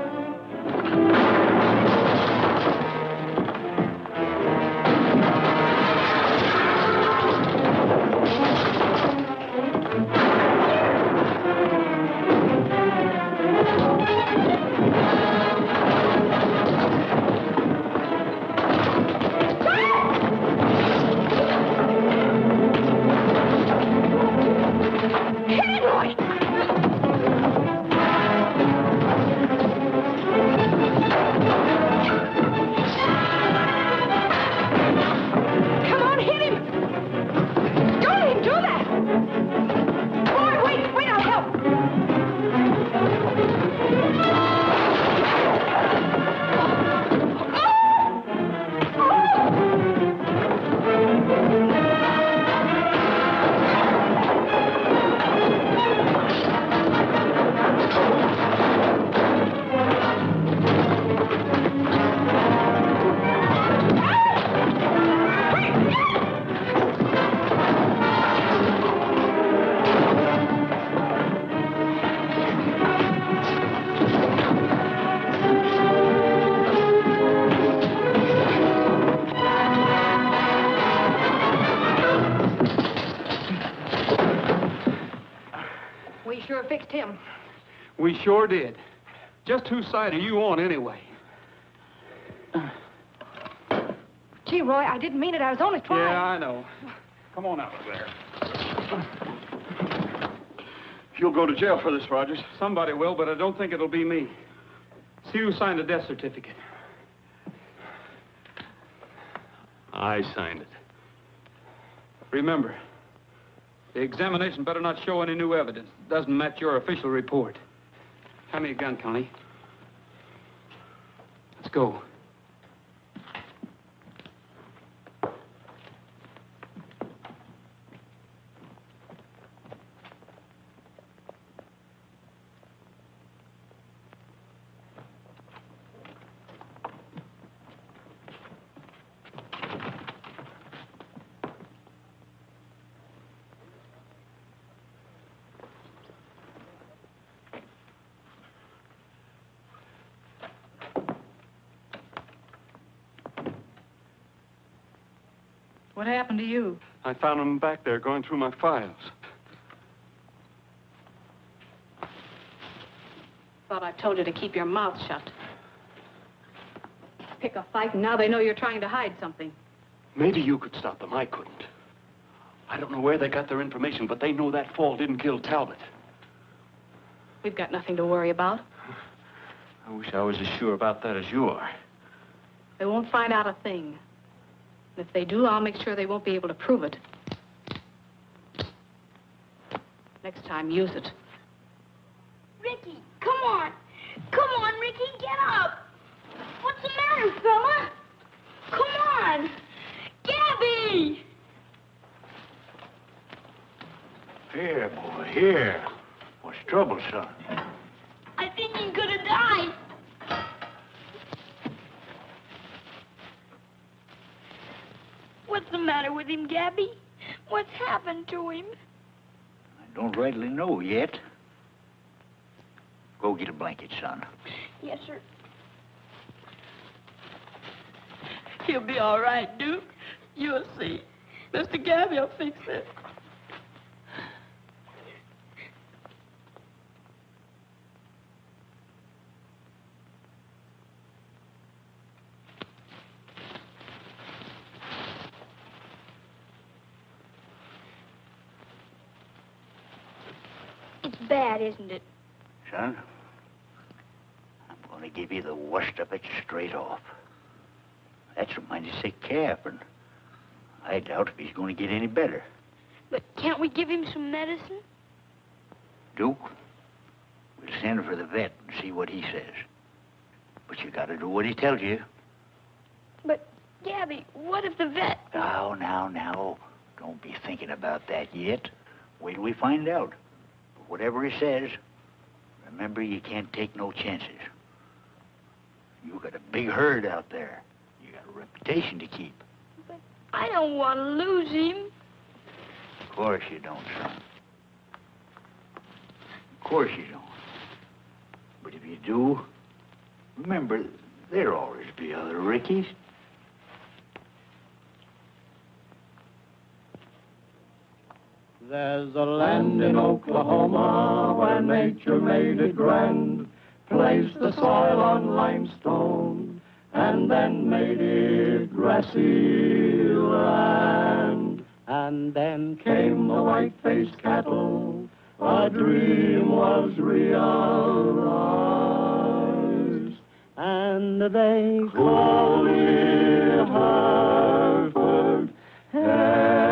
We sure did. Just whose side are you on, anyway? Gee, Roy, I didn't mean it. I was only trying. Yeah, I know. Come on out of there. You'll go to jail for this, Rogers. Somebody will, but I don't think it'll be me. See who signed the death certificate. I signed it. Remember, the examination better not show any new evidence. It doesn't match your official report. Hand me a gun, Connie. Let's go. What happened to you? I found him back there going through my files. Thought I told you to keep your mouth shut. Pick a fight, and now they know you're trying to hide something. Maybe you could stop them. I couldn't. I don't know where they got their information, but they know that fall didn't kill Talbot. We've got nothing to worry about. I wish I was as sure about that as you are. They won't find out a thing. If they do, I'll make sure they won't be able to prove it. Next time, use it. Ricky, come on. Come on, Ricky, get up. What's the matter, fella? Come on. Gabby! Here, boy, here. What's trouble, son? I think he's gonna die. What's the matter with him, Gabby? What's happened to him? I don't rightly know yet. Go get a blanket, son. Yes, sir. He'll be all right, Duke. You'll see. Mr. Gabby will fix it. It's bad, isn't it? Son, I'm going to give you the worst of it straight off. That's a mighty sick calf, and I doubt if he's going to get any better. But can't we give him some medicine? Duke, we'll send for the vet and see what he says. But you got to do what he tells you. But, Gabby, what if the vet... Now. Don't be thinking about that yet. Wait till we find out. But whatever he says, remember you can't take no chances. You got a big herd out there. You got a reputation to keep. But I don't want to lose him. Of course you don't, son. Of course you don't. But if you do, remember, there'll always be other Rickies. There's a land in Oklahoma where nature made it grand, placed the soil on limestone, and then made it grassy land. And then came the white-faced cattle, a dream was realized, and they called it Hartford heaven.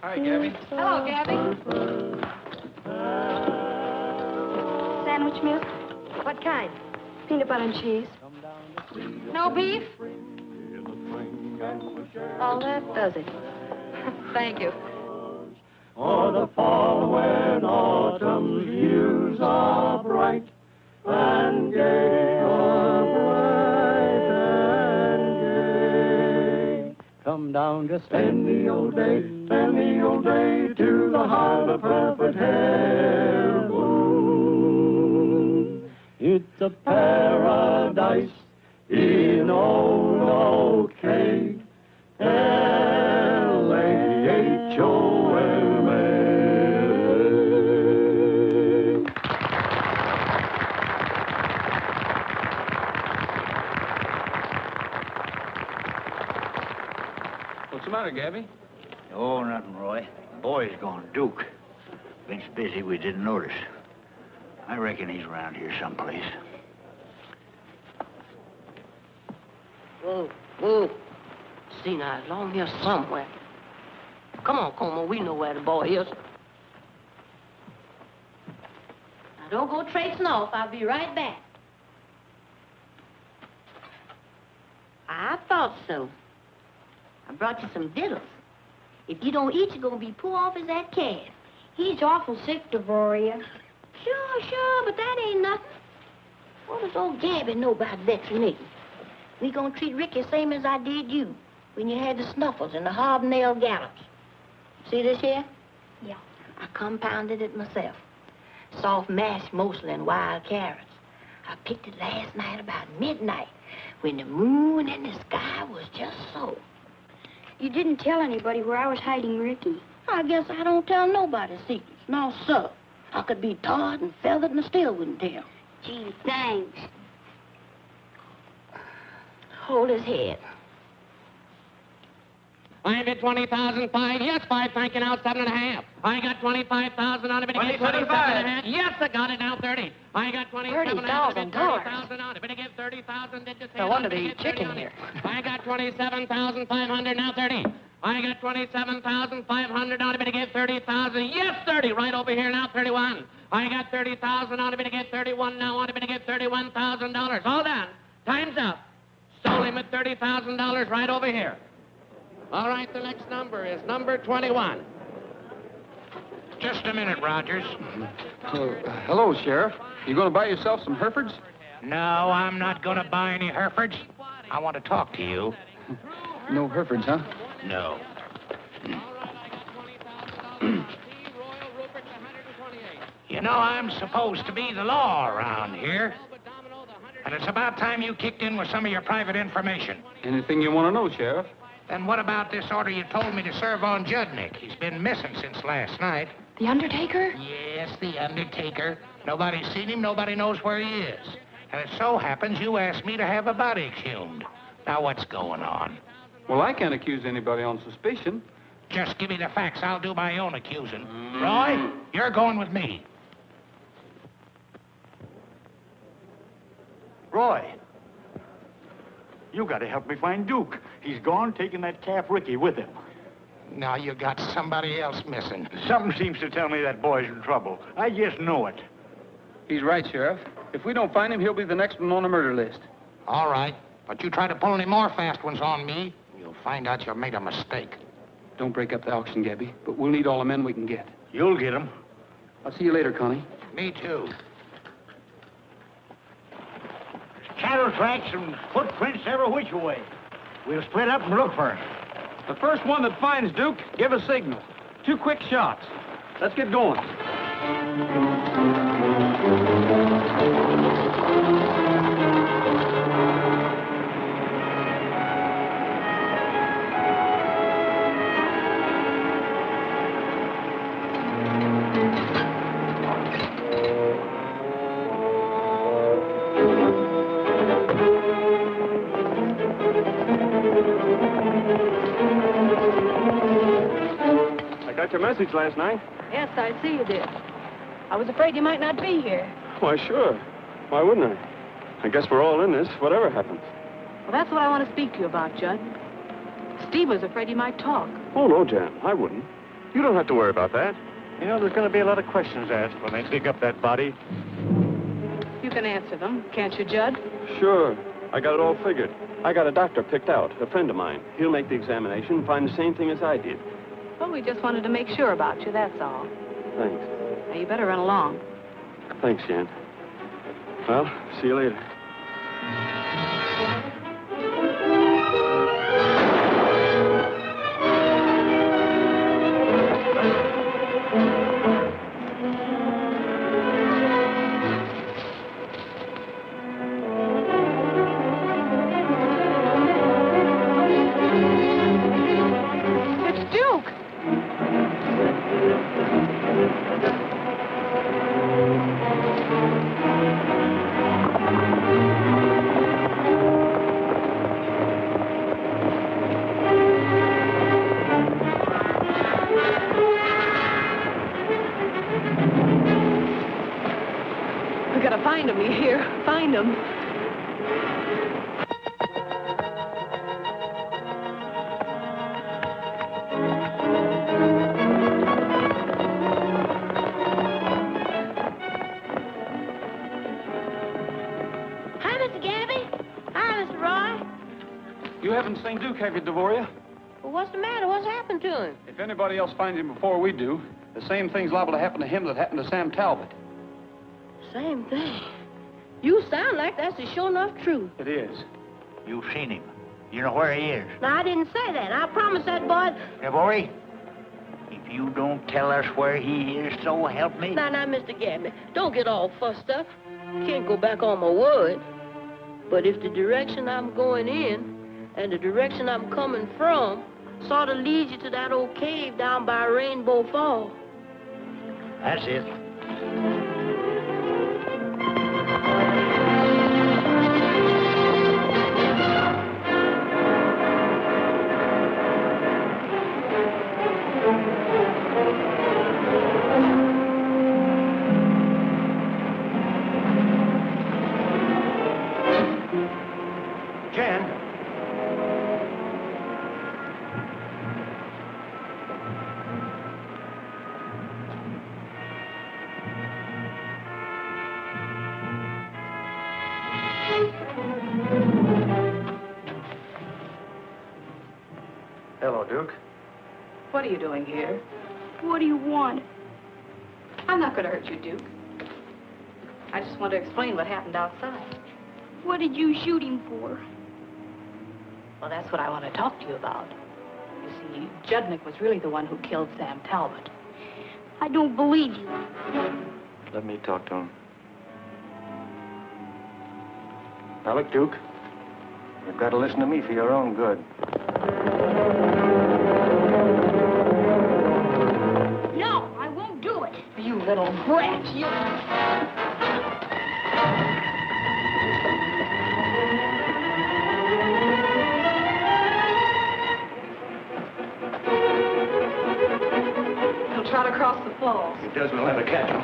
Hi, Gabby. Hello, Gabby. Sandwich milk? What kind? Peanut butter and cheese. No beef? Oh, that does it. Thank you. Or the fall when autumn's hues are bright and gay, are bright and gay. Come down just any old day to the heart of perfect heaven. It's a paradise in old OK. L-A-H-O-M-A. What's the matter, Gabby? Oh, nothing, Roy. The boy's gone Duke. Been so busy we didn't notice. I reckon he's around here someplace. Whoa. Seen her along here somewhere. Come on, Como, we know where the boy is. Now, don't go tracing off. I'll be right back. I thought so. I brought you some diddles. If you don't eat, you're going to be poor off as that calf. He's awful sick, Devoria. Sure, but that ain't nothing. What does old Gabby know about vaccinating? We gonna treat Ricky same as I did you when you had the snuffles and the hobnail gallops. See this here? Yeah. I compounded it myself. Soft mash mostly and wild carrots. I picked it last night about midnight when the moon in the sky was just so. You didn't tell anybody where I was hiding Ricky. I guess I don't tell nobody secrets. No, sir. I could be tarred and feathered and I still wouldn't tell. Gee, thanks. Hold his head. I bid 20,000, 5. Yes, 5. Thank you. Now 7.5. I got 25,000 on it. But 27.5. Yes, I got it. Now 30. I got 27,000. $30,000 on it. But I give 30,000. Did you say? No wonder they eat chicken here. I got 27,500. Now 30. I got 27,500 on it. But I give 30,000. Yes, 30. Right over here. Now 31. I got 30,000 on it. But I give 31 now on it. But I give $31,000. All done. Time's up. Sold him at $30,000 right over here. All right, the next number is number 21. Just a minute, Rogers. Hello, Sheriff. You going to buy yourself some Herefords? No, I'm not going to buy any Herefords. I want to talk to you. No Herefords, huh? No. You know, I'm supposed to be the law around here. And it's about time you kicked in with some of your private information. Anything you want to know, Sheriff? Then what about this order you told me to serve on Judnick? He's been missing since last night. The Undertaker? Yes, the Undertaker. Nobody's seen him, nobody knows where he is. And it so happens you asked me to have a body exhumed. Now, what's going on? Well, I can't accuse anybody on suspicion. Just give me the facts. I'll do my own accusing. Roy, you're going with me. Roy, you got to help me find Duke. He's gone, taking that calf Ricky with him. Now you got somebody else missing. Something seems to tell me that boy's in trouble. I just know it. He's right, Sheriff. If we don't find him, he'll be the next one on the murder list. All right, but you try to pull any more fast ones on me, you'll find out you made a mistake. Don't break up the auction, Gabby, but we'll need all the men we can get. You'll get him. I'll see you later, Connie. Me too. Cattle tracks and footprints every which way. We'll split up and look for him. The first one that finds Duke, give a signal. 2 quick shots. Let's get going. Got your message last night. Yes, I see you did. I was afraid you might not be here. Why, sure. Why wouldn't I? I guess we're all in this, whatever happens. Well, that's what I want to speak to you about, Judd. Steve was afraid he might talk. Oh, no, Jan, I wouldn't. You don't have to worry about that. You know, there's going to be a lot of questions asked when they dig up that body. You can answer them, can't you, Judd? Sure. I got it all figured. I got a doctor picked out, a friend of mine. He'll make the examination and find the same thing as I did. Well, we just wanted to make sure about you, that's all. Thanks. Now, you better run along. Thanks, Jan. Well, see you later. Find him, you hear? Find him. Hi, Mr. Gabby. Hi, Mr. Roy. You haven't seen Duke, have you, Devoria? Well, what's the matter? What's happened to him? If anybody else finds him before we do, the same thing's liable to happen to him that happened to Sam Talbot. Same thing. You sound like that's the sure enough truth. It is. You've seen him. You know where he is. No, I didn't say that. I promised that boy... Devory, if you don't tell us where he is, so help me. Now, Mr. Gabby, don't get all fussed up. Can't go back on my word. But if the direction I'm going in and the direction I'm coming from sort of leads you to that old cave down by Rainbow Fall. That's it. Hello, Duke. What are you doing here? What do you want? I'm not going to hurt you, Duke. I just want to explain what happened outside. What did you shoot him for? Well, that's what I want to talk to you about. You see, Judnick was really the one who killed Sam Talbot. I don't believe you. Let me talk to him. Now, look, Duke. You've got to listen to me for your own good. No, I won't do it. You little brat, you... shot across the falls. If it does, we'll never catch him.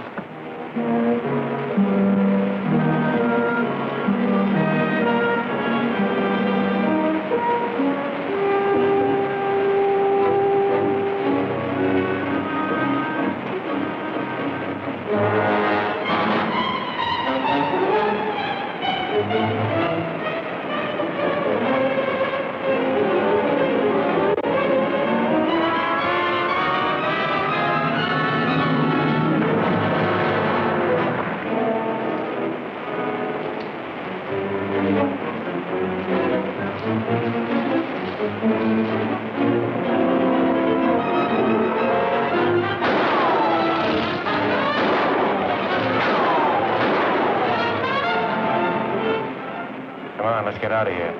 Come on, let's get out of here.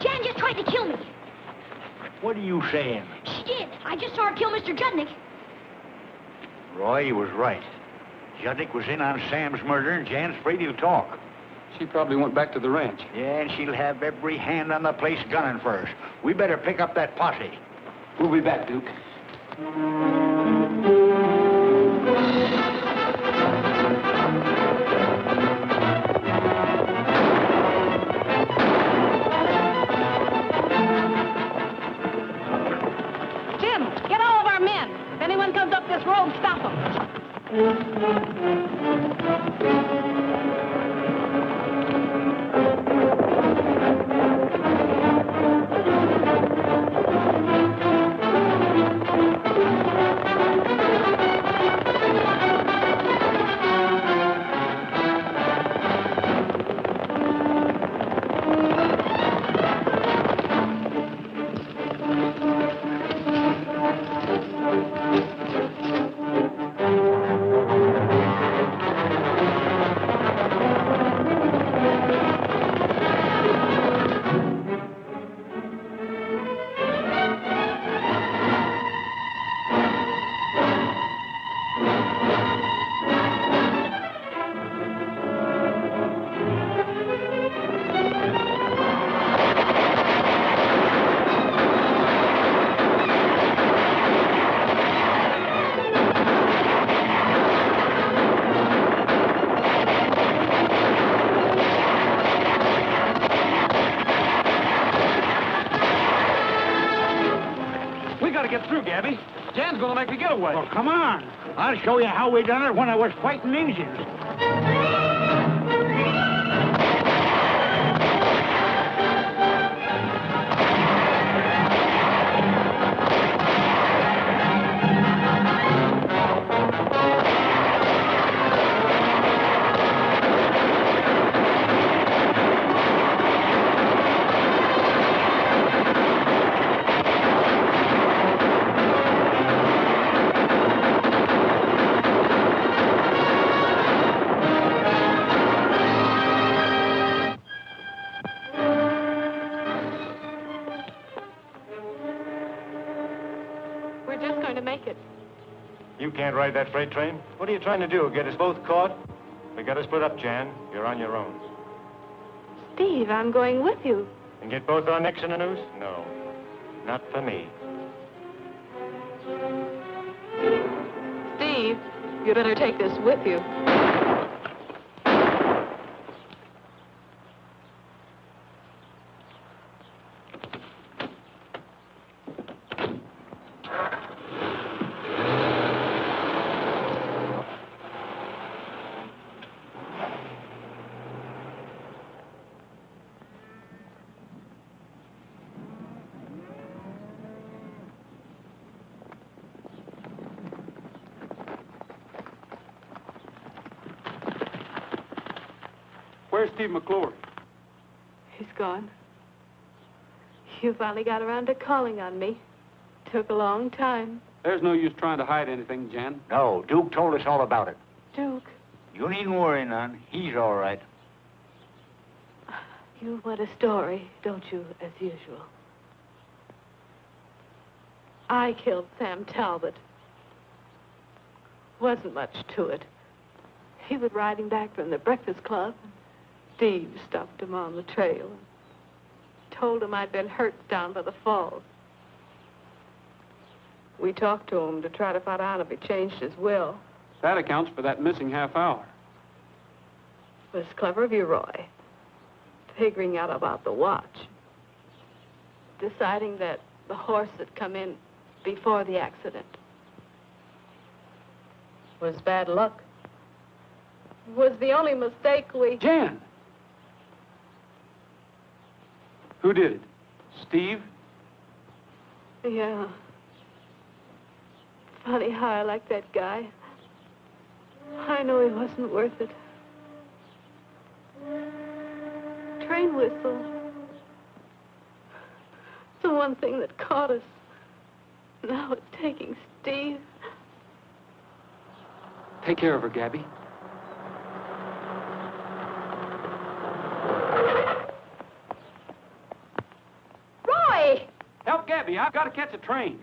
Jan just tried to kill me. What are you saying? She did. I just saw her kill Mr. Judnick. Roy, he was right. Judnick was in on Sam's murder, and Jan's afraid he'll talk. She probably went back to the ranch. Yeah, and she'll have every hand on the place gunning for us. We better pick up that posse. We'll be back, Duke. Jim, get all of our men. If anyone comes up this road, stop them. Get through, Gabby. Jan's gonna make a getaway. Well, come on. I'll show you how we done it when I was fighting Indians. You can't ride that freight train. What are you trying to do, get us both caught? We gotta split up, Jan. You're on your own. Steve, I'm going with you. And get both our necks in the noose? No, not for me. Steve, you better take this with you. Where's Steve McClure? He's gone. You finally got around to calling on me. Took a long time. There's no use trying to hide anything, Jen. No, Duke told us all about it. Duke, You needn't worry none. He's all right. you want a story, don't you, as usual? I killed Sam Talbot. Wasn't much to it. He was riding back from the Breakfast Club. Steve stopped him on the trail and told him I'd been hurt down by the falls. We talked to him to try to find out if he changed his will. That accounts for that missing half hour. It was clever of you, Roy. Figuring out about the watch. Deciding that the horse had come in before the accident. Was bad luck. Was the only mistake we... Jan! Who did it? Steve? Yeah. Funny how I like that guy. I know he wasn't worth it. Train whistle. It's the one thing that caught us. Now it's taking Steve. Take care of her, Gabby. Roy! Help Gabby. I've got to catch a train.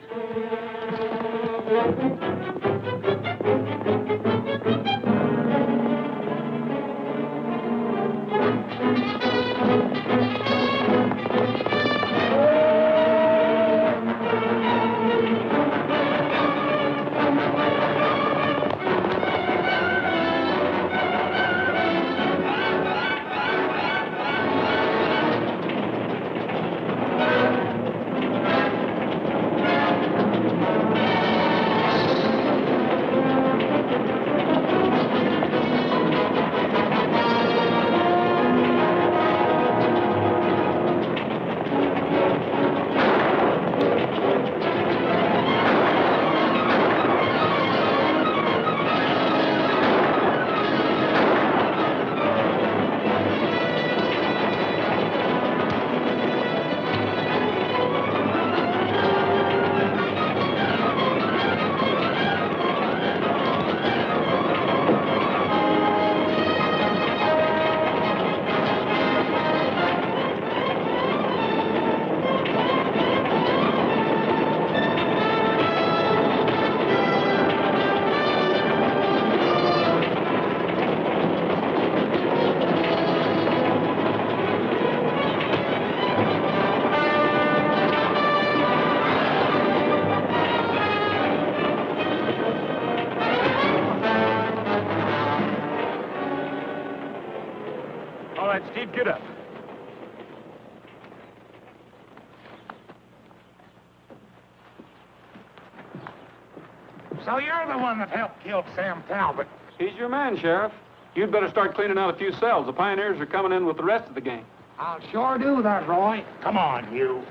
Steve, get up. So you're the one that helped kill Sam Talbot. He's your man, Sheriff. You'd better start cleaning out a few cells. The pioneers are coming in with the rest of the gang. I'll sure do that, Roy. Come on, you.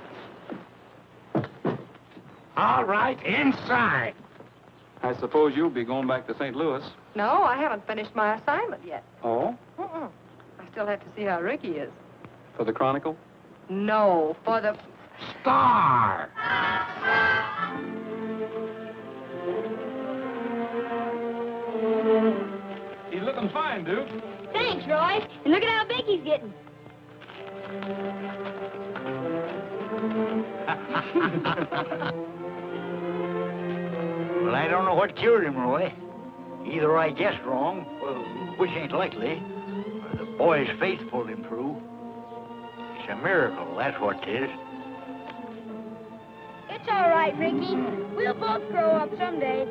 All right, inside. I suppose you'll be going back to St. Louis. No, I haven't finished my assignment yet. Oh? I still have to see how Ricky is. For the Chronicle? No, for the... Star! He's looking fine, Duke. Thanks, Roy. And look at how big he's getting. Well, I don't know what cured him, Roy. Either I guessed wrong, which ain't likely, or the boy's faith pulled him through. It's a miracle, that's what it is. It's all right, Ricky. We'll both grow up someday.